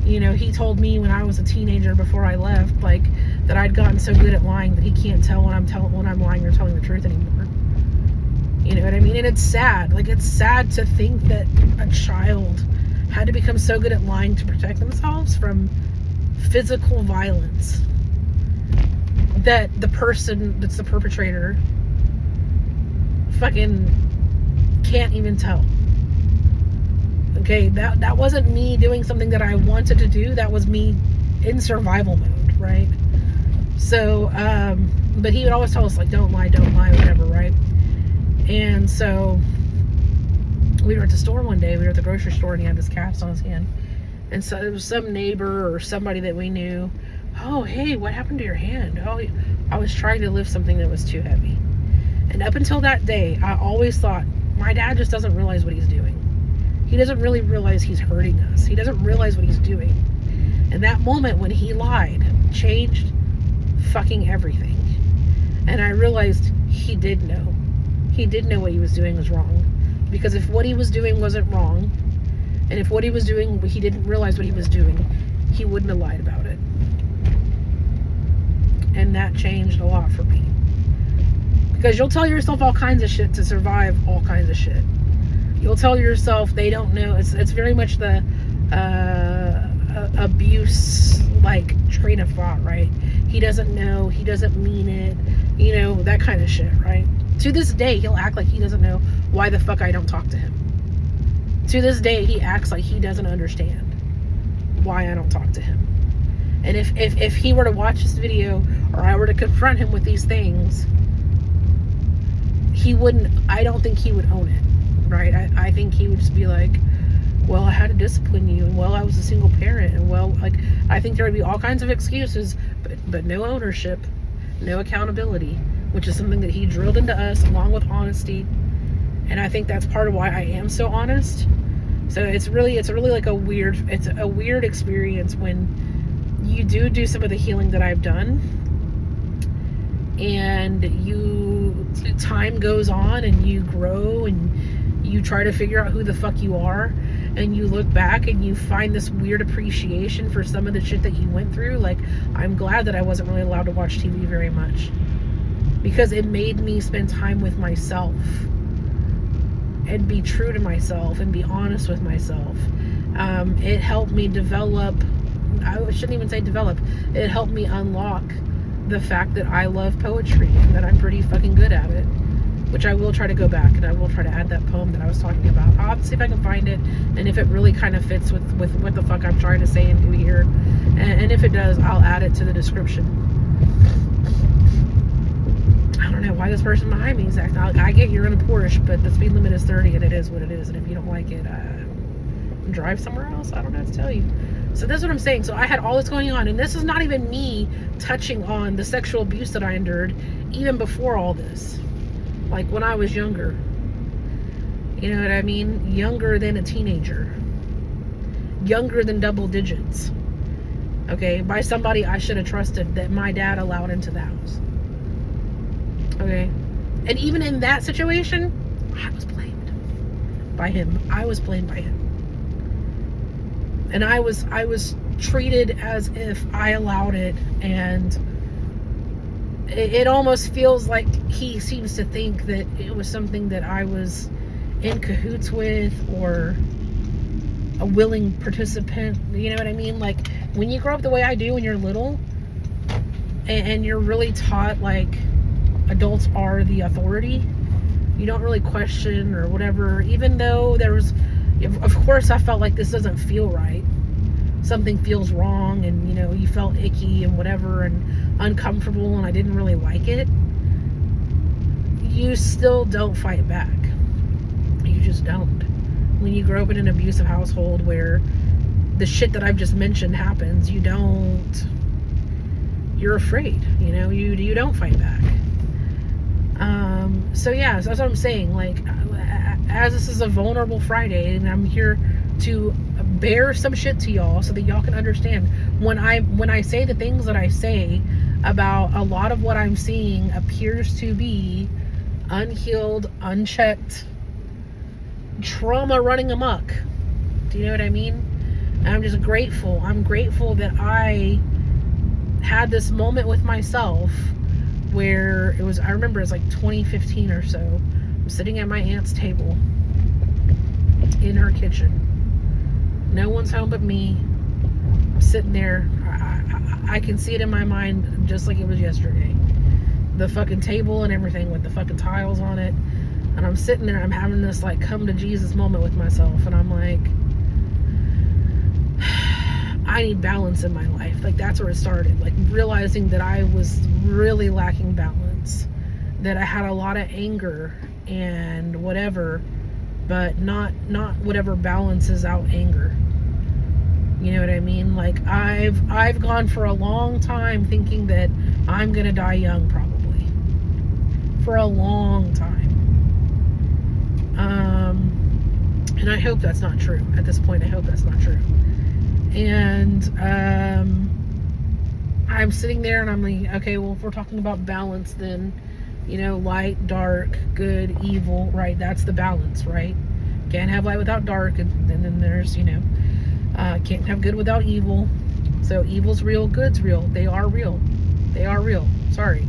you know, he told me when I was a teenager before I left, like, that I'd gotten so good at lying that he can't tell when I'm lying or telling the truth anymore. You know what I mean? And it's sad. Like, it's sad to think that a child had to become so good at lying to protect themselves from physical violence that the person that's the perpetrator fucking can't even tell. Okay, that wasn't me doing something that I wanted to do. That was me in survival mode, right? So, but he would always tell us, like, don't lie, whatever, right? And so we were at the store one day. We were at the grocery store, and he had this cast on his hand. And so it was some neighbor or somebody that we knew. Oh, hey, what happened to your hand? Oh, I was trying to lift something that was too heavy. And up until that day, I always thought, my dad just doesn't realize what he's doing. He doesn't really realize he's hurting us. He doesn't realize what he's doing. And that moment when he lied changed fucking everything. And I realized he did know. He did know what he was doing was wrong. Because if what he was doing wasn't wrong, and if what he was doing, he didn't realize what he was doing, he wouldn't have lied about it. And that changed a lot for me. Because you'll tell yourself all kinds of shit to survive all kinds of shit. You'll tell yourself they don't know. It's very much the abuse, like, train of thought, right? He doesn't know. He doesn't mean it. You know, that kind of shit, right? To this day, he'll act like he doesn't know why the fuck I don't talk to him. To this day, he acts like he doesn't understand why I don't talk to him. And if he were to watch this video, or I were to confront him with these things, I don't think he would own it, right? I think he would just be like, well, I had to discipline you, and well, I was a single parent, and well, like, I think there would be all kinds of excuses, but no ownership, no accountability, which is something that he drilled into us, along with honesty. And I think that's part of why I am so honest. So it's really like a weird experience when you do some of the healing that I've done, and time goes on, and you grow, and you try to figure out who the fuck you are, and you look back and you find this weird appreciation for some of the shit that you went through. Like, I'm glad that I wasn't really allowed to watch TV very much, because it made me spend time with myself and be true to myself and be honest with myself. It helped me develop, I shouldn't even say develop, it helped me unlock the fact that I love poetry and that I'm pretty fucking good at it, which I will try to go back and I will try to add that poem that I was talking about. I'll have to see if I can find it, and if it really kind of fits with what the fuck I'm trying to say and do here, and if it does, I'll add it to the description. I don't know why this person behind me is acting. I get you're in a Porsche, but the speed limit is 30, and it is what it is. And if you don't like it, drive somewhere else. I don't know what to tell you. So that's what I'm saying. So I had all this going on, and this is not even me touching on the sexual abuse that I endured even before all this. Like when I was younger. You know what I mean? Younger than a teenager. Younger than double digits. Okay? By somebody I should have trusted that my dad allowed into the house. Okay? And even in that situation, I was blamed by him. I was blamed by him. And I was treated as if I allowed it, and it almost feels like he seems to think that it was something that I was in cahoots with, or a willing participant. You know what I mean? Like, when you grow up the way I do when you're little, and you're really taught, like, adults are the authority, you don't really question or whatever, even though of course I felt like this doesn't feel right. Something feels wrong, and you know, you felt icky and whatever and uncomfortable, and I didn't really like it. You still don't fight back. You just don't. When you grow up in an abusive household where the shit that I've just mentioned happens, you're afraid, you don't fight back. So yeah, so that's what I'm saying. Like, as this is a vulnerable Friday, and I'm here to bear some shit to y'all so that y'all can understand, when I say the things that I say about a lot of what I'm seeing appears to be unhealed, unchecked trauma running amok. Do you know what I mean? And I'm just grateful. I'm grateful that I had this moment with myself where I remember it was like 2015 or so. I'm sitting at my aunt's table in her kitchen. No one's home but me. I'm sitting there. I can see it in my mind just like it was yesterday. The fucking table and everything with the fucking tiles on it. And I'm sitting there, I'm having this like come to Jesus moment with myself. And I'm like, I need balance in my life. Like, that's where it started. Like, realizing that I was really lacking balance. That I had a lot of anger and whatever, but not whatever balances out anger. You know what I mean? Like, I've gone for a long time thinking that I'm gonna die young, probably. For a long time. And I hope that's not true. At this point, I hope that's not true. And I'm sitting there and I'm like, okay, well, if we're talking about balance, then, light, dark, good, evil, right? That's the balance, right? Can't have light without dark, and then there's, can't have good without evil. So evil's real, good's real. They are real. They are real. Sorry.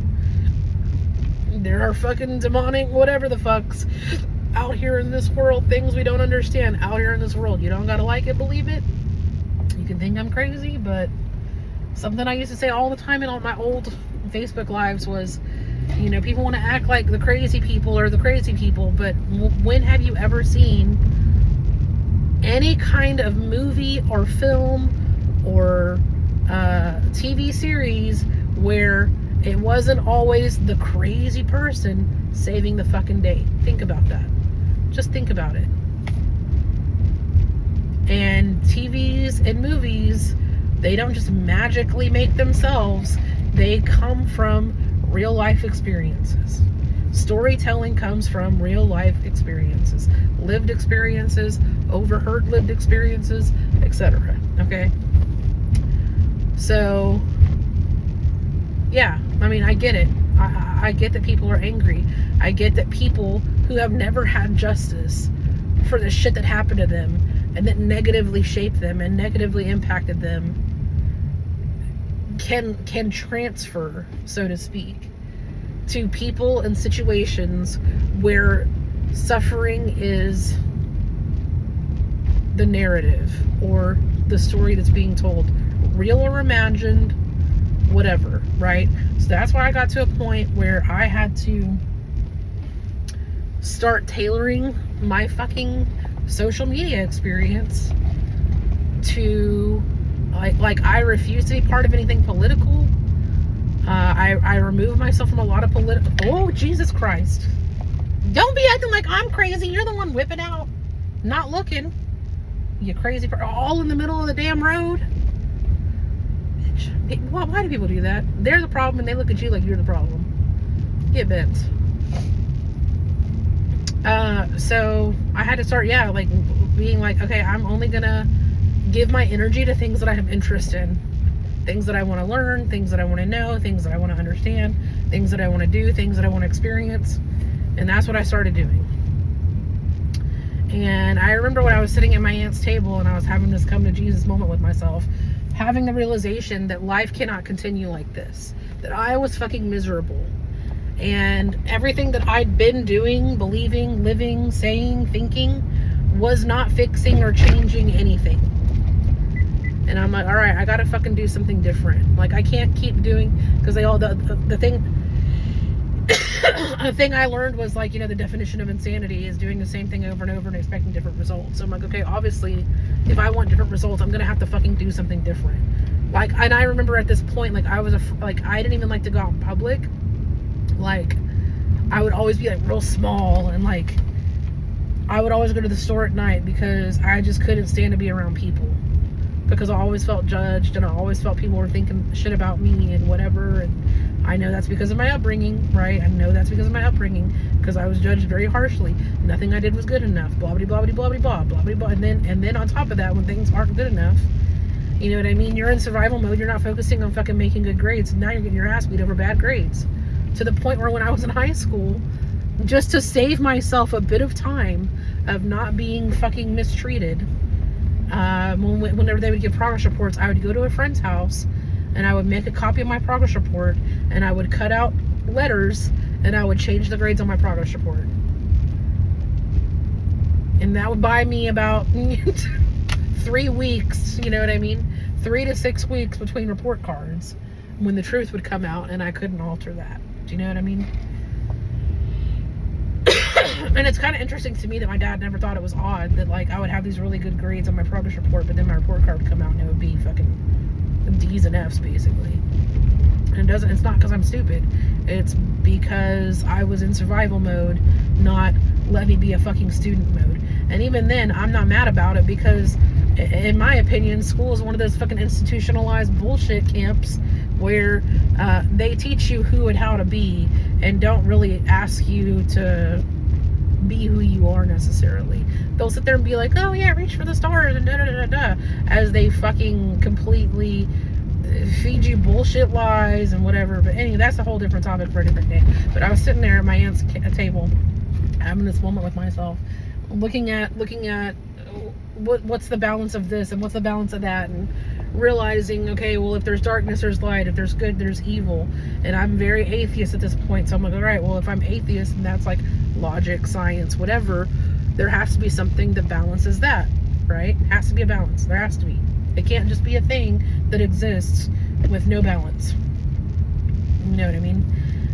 There are fucking demonic whatever the fucks out here in this world, things we don't understand out here in this world. You don't gotta like it, believe it. You can think I'm crazy, but something I used to say all the time in all my old Facebook lives was, people want to act like the crazy people are the crazy people, but when have you ever seen any kind of movie or film or TV series where it wasn't always the crazy person saving the fucking day? Think about that. Just think about it. And TVs and movies, they don't just magically make themselves. They come from real life experiences. Storytelling comes from real life experiences, lived experiences, overheard lived experiences, etc. Okay? So, yeah, I mean, I get it. I get that people are angry. I get that people who have never had justice for the shit that happened to them and that negatively shaped them and negatively impacted them can transfer, so to speak, to people and situations where suffering is the narrative or the story that's being told, real or imagined, whatever, right? So that's why I got to a point where I had to start tailoring my fucking social media experience to like I refuse to be part of anything political. I remove myself from a lot of political. Oh, Jesus Christ. Don't be acting like I'm crazy. You're the one whipping out, not looking. You crazy, all in the middle of the damn road. Why do people do that? They're the problem and they look at you like you're the problem. Get bent. So I had to start, being like, okay, I'm only gonna give my energy to things that I have interest in. Things that I want to learn, things that I want to know, things that I want to understand, things that I want to do, things that I want to experience. And that's what I started doing. And I remember when I was sitting at my aunt's table and I was having this come to Jesus moment with myself, having the realization that life cannot continue like this, that I was fucking miserable. And everything that I'd been doing, believing, living, saying, thinking was not fixing or changing anything. And I'm like, all right, I gotta fucking do something different. Like, I can't keep doing, because the thing I learned was, like, the definition of insanity is doing the same thing over and over and expecting different results. So I'm like, okay, obviously, if I want different results, I'm gonna have to fucking do something different. Like, and I remember at this point, like, I didn't even like to go out in public. Like, I would always be, like, real small, and, like, I would always go to the store at night because I just couldn't stand to be around people. because I always felt judged, and I always felt people were thinking shit about me and whatever. And I know that's because of my upbringing, right? I know that's because of my upbringing, because I was judged very harshly. Nothing I did was good enough. Blah blah blah blah blah blah blah blah blah. And then on top of that, when things aren't good enough, you know what I mean? You're in survival mode. You're not focusing on fucking making good grades. Now you're getting your ass beat over bad grades, to the point where when I was in high school, just to save myself a bit of time of not being fucking mistreated, whenever they would give progress reports, I would go to a friend's house and I would make a copy of my progress report, and I would cut out letters and I would change the grades on my progress report. And that would buy me about 3 weeks, you know what I mean? 3 to 6 weeks between report cards, when the truth would come out and I couldn't alter that. Do you know what I mean? And it's kind of interesting to me that my dad never thought it was odd that, like, I would have these really good grades on my progress report, but then my report card would come out and it would be fucking D's and F's, basically. And it's not because I'm stupid. It's because I was in survival mode, not let me be a fucking student mode. And even then, I'm not mad about it, because in my opinion, school is one of those fucking institutionalized bullshit camps where they teach you who and how to be, and don't really ask you to be who you are necessarily. They'll sit there and be like, oh yeah, reach for the stars and da da da da, as they fucking completely feed you bullshit lies and whatever. But anyway, that's a whole different topic for a different day. But I was sitting there at my aunt's table, having this moment with myself, looking at what's the balance of this and what's the balance of that, and realizing, okay, well, if there's darkness, there's light. If there's good, there's evil. And I'm very atheist at this point, so I'm like, all right, well, if I'm atheist and that's like logic, science, whatever, there has to be something that balances that, right? It has to be a balance. There has to be. It can't just be a thing that exists with no balance. You know what I mean?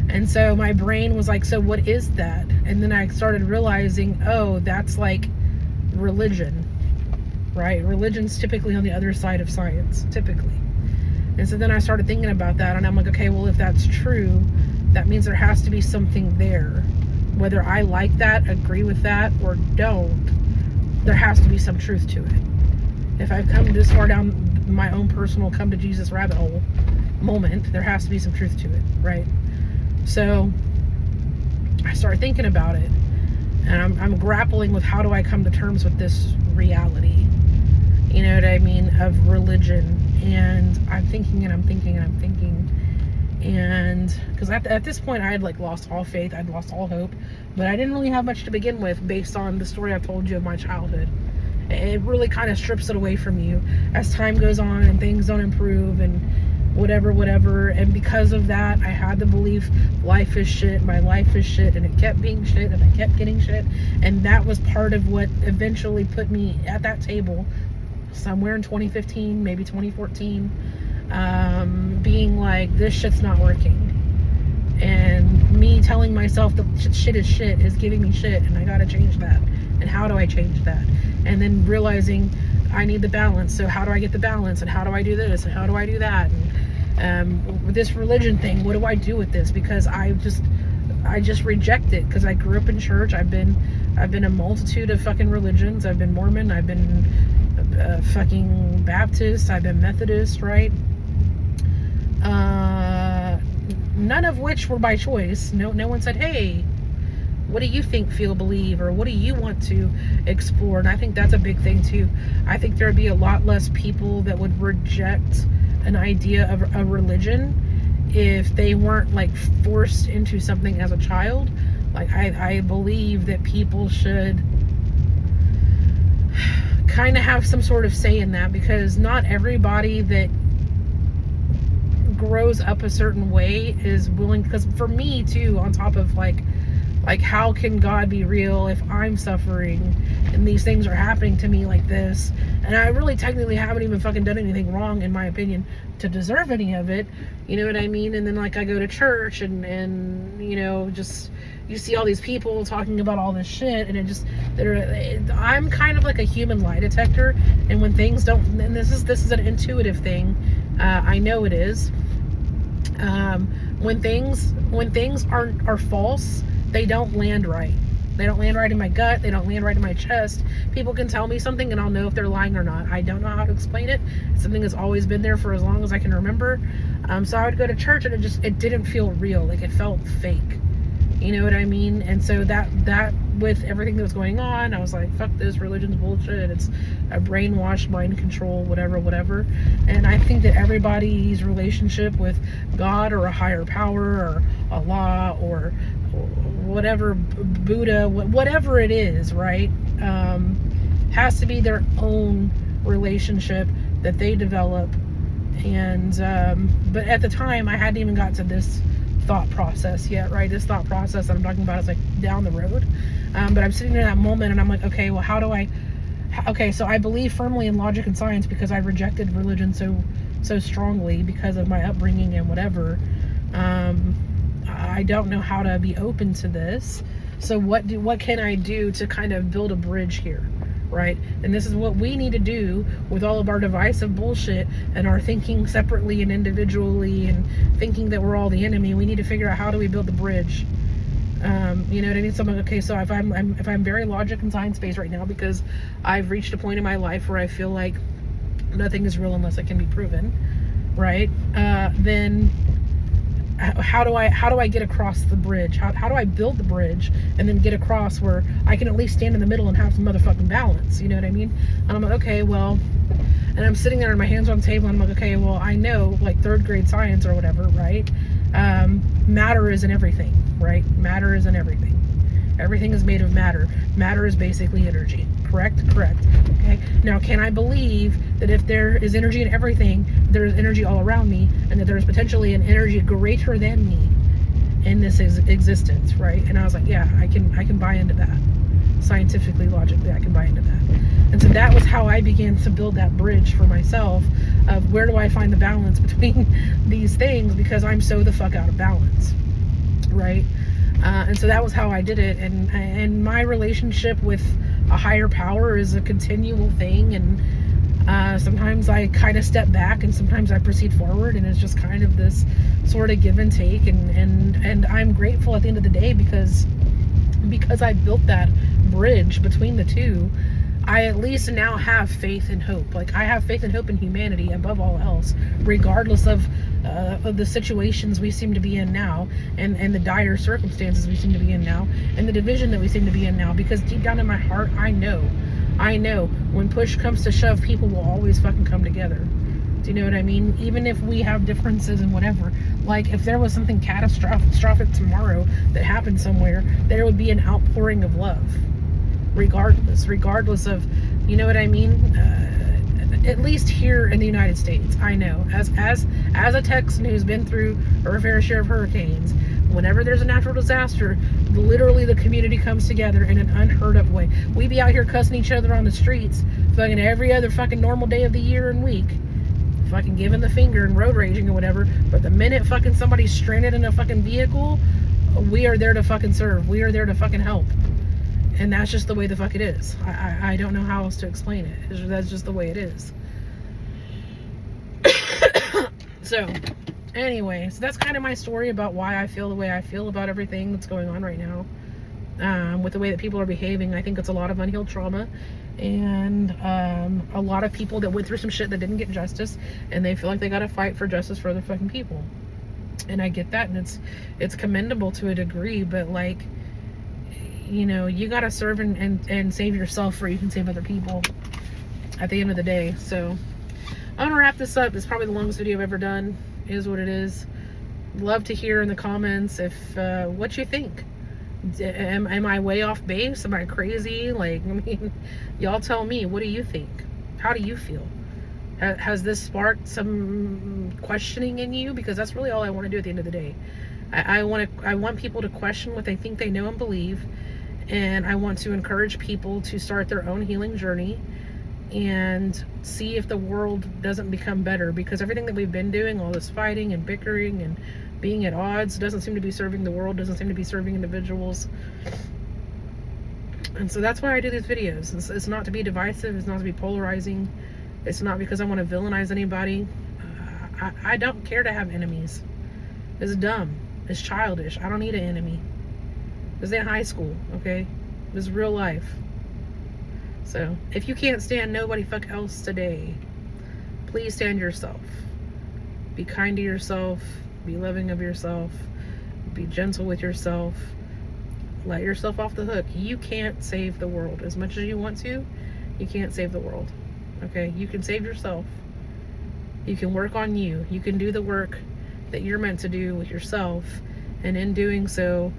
And so my brain was like, so what is that? And then I started realizing, oh, that's like religion, right? Religion's typically on the other side of science, typically. And so then I started thinking about that, and I'm like, okay, well, if that's true, that means there has to be something there. Whether I like that, agree with that, or don't, there has to be some truth to it. If I've come this far down my own personal come to Jesus rabbit hole moment, there has to be some truth to it, right? So I started thinking about it, and I'm grappling with, how do I come to terms with this reality, you know what I mean, of religion. And I'm thinking and I'm thinking and I'm thinking, and because at this point I had like lost all faith, I'd lost all hope, but I didn't really have much to begin with based on the story I told you of my childhood. It really kind of strips it away from you as time goes on and things don't improve and whatever. And because of that, I had the belief life is shit, my life is shit, and it kept being shit, and I kept getting shit. And that was part of what eventually put me at that table somewhere in 2015, maybe 2014, being like, this shit's not working. And me telling myself that shit is shit is giving me shit, and I gotta change that. And how do I change that? And then realizing I need the balance. So how do I get the balance? And how do I do this? And how do I do that? And with this religion thing, what do I do with this? Because I just reject it, because I grew up in church. I've been a multitude of fucking religions. I've been Mormon. I've been fucking Baptist. I've been Methodist, right? None of which were by choice. No one said, hey, what do you think, feel, believe, or what do you want to explore? And I think that's a big thing too. I think there'd be a lot less people that would reject an idea of a religion if they weren't like forced into something as a child. Like I believe that people should kind of have some sort of say in that, because not everybody that grows up a certain way is willing. Because for me too, on top of like how can God be real if I'm suffering and these things are happening to me like this, and I really technically haven't even fucking done anything wrong, in my opinion, to deserve any of it, you know what I mean? And then like I go to church and you know, just you see all these people talking about all this shit, and I'm kind of like a human lie detector. And when things don't, and this is an intuitive thing, I know it is, when things are false, they don't land right. They don't land right in my gut. They don't land right in my chest. People can tell me something and I'll know if they're lying or not. I don't know how to explain it. It's something that's always been there for as long as I can remember. So I would go to church and it didn't feel real. Like, it felt fake. You know what I mean? And so that with everything that was going on, I was like, fuck this, religion's bullshit. It's a brainwashed, mind control, whatever. And I think that everybody's relationship with God or a higher power or Allah or whatever, Buddha, whatever it is, right, has to be their own relationship that they develop. And but at the time, I hadn't even got to this thought process yet, right? This thought process that I'm talking about is like down the road. But I'm sitting in that moment and I'm like, okay, well, so I believe firmly in logic and science because I rejected religion so strongly because of my upbringing and whatever. I don't know how to be open to this. So what can I do to kind of build a bridge here? Right? And this is what we need to do with all of our divisive bullshit and our thinking separately and individually and thinking that we're all the enemy. We need to figure out, how do we build the bridge? You know what I mean? So I'm like, okay, so if I'm very logic and science based right now because I've reached a point in my life where I feel like nothing is real unless it can be proven, right? Then how do I get across the bridge? How do I build the bridge and then get across where I can at least stand in the middle and have some motherfucking balance? You know what I mean? And I'm like, okay, well, and I'm sitting there and my hands on the table and I'm like, okay, well, I know, like, third grade science or whatever, right? Matter is in everything, right? Matter is in everything. Everything is made of matter. Matter is basically energy. Correct? Okay. Now, can I believe that if there is energy in everything, there is energy all around me, and that there is potentially an energy greater than me in this existence, right? And I was like, yeah, I can buy into that. Scientifically, logically, I can buy into that. And so that was how I began to build that bridge for myself of where do I find the balance between these things, because I'm so the fuck out of balance, right? And so that was how I did it. And my relationship with a higher power is a continual thing. And sometimes I kind of step back and sometimes I proceed forward. And it's just kind of this sort of give and take. And I'm grateful at the end of the day because I built that bridge between the two. I at least now have faith and hope. Like, I have faith and hope in humanity above all else, regardless of the situations we seem to be in now, and the dire circumstances we seem to be in now, and the division that we seem to be in now, because deep down in my heart, I know when push comes to shove, people will always fucking come together. Do you know what I mean? Even if we have differences and whatever, like, if there was something catastrophic tomorrow that happened somewhere, there would be an outpouring of love, regardless of, you know what I mean? At least here in the United States, I know, as a Texan who's been through her fair share of hurricanes, whenever there's a natural disaster, literally the community comes together in an unheard of way. We be out here cussing each other on the streets fucking every other fucking normal day of the year and week, fucking giving the finger and road raging or whatever, but the minute fucking somebody's stranded in a fucking vehicle, we are there to fucking serve. We are there to fucking help. And that's just the way the fuck it is. I don't know how else to explain it. That's just the way it is. So, anyway, so that's kind of my story about why I feel the way I feel about everything that's going on right now. With the way that people are behaving, I think it's a lot of unhealed trauma. And a lot of people that went through some shit that didn't get justice. And they feel like they gotta fight for justice for other fucking people. And I get that. And it's commendable to a degree. But, like, you know, you gotta serve and save yourself before you can save other people at the end of the day. So I'm gonna wrap this up. It's probably the longest video I've ever done. It is what it is. Love to hear in the comments if what you think. Am I way off base? Am I crazy? Like, I mean, y'all tell me. What do you think? How do you feel? Has this sparked some questioning in you? Because that's really all I want to do at the end of the day. I want people to question what they think they know and believe, and I want to encourage people to start their own healing journey and see if the world doesn't become better, because everything that we've been doing, all this fighting and bickering and being at odds, doesn't seem to be serving the world, doesn't seem to be serving individuals. And so that's why I do these videos. It's not to be divisive, it's not to be polarizing, it's not because I want to villainize anybody. I don't care to have enemies. It's dumb. It's childish. I don't need an enemy. It's in high school, okay? This is real life. So if you can't stand nobody fuck else today, please stand yourself. Be kind to yourself. Be loving of yourself. Be gentle with yourself. Let yourself off the hook. You can't save the world. As much as you want to, you can't save the world. Okay? You can save yourself. You can work on you. You can do the work that you're meant to do with yourself. And in doing so,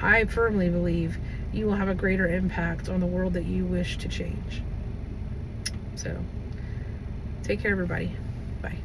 I firmly believe you will have a greater impact on the world that you wish to change. So, take care, everybody. Bye.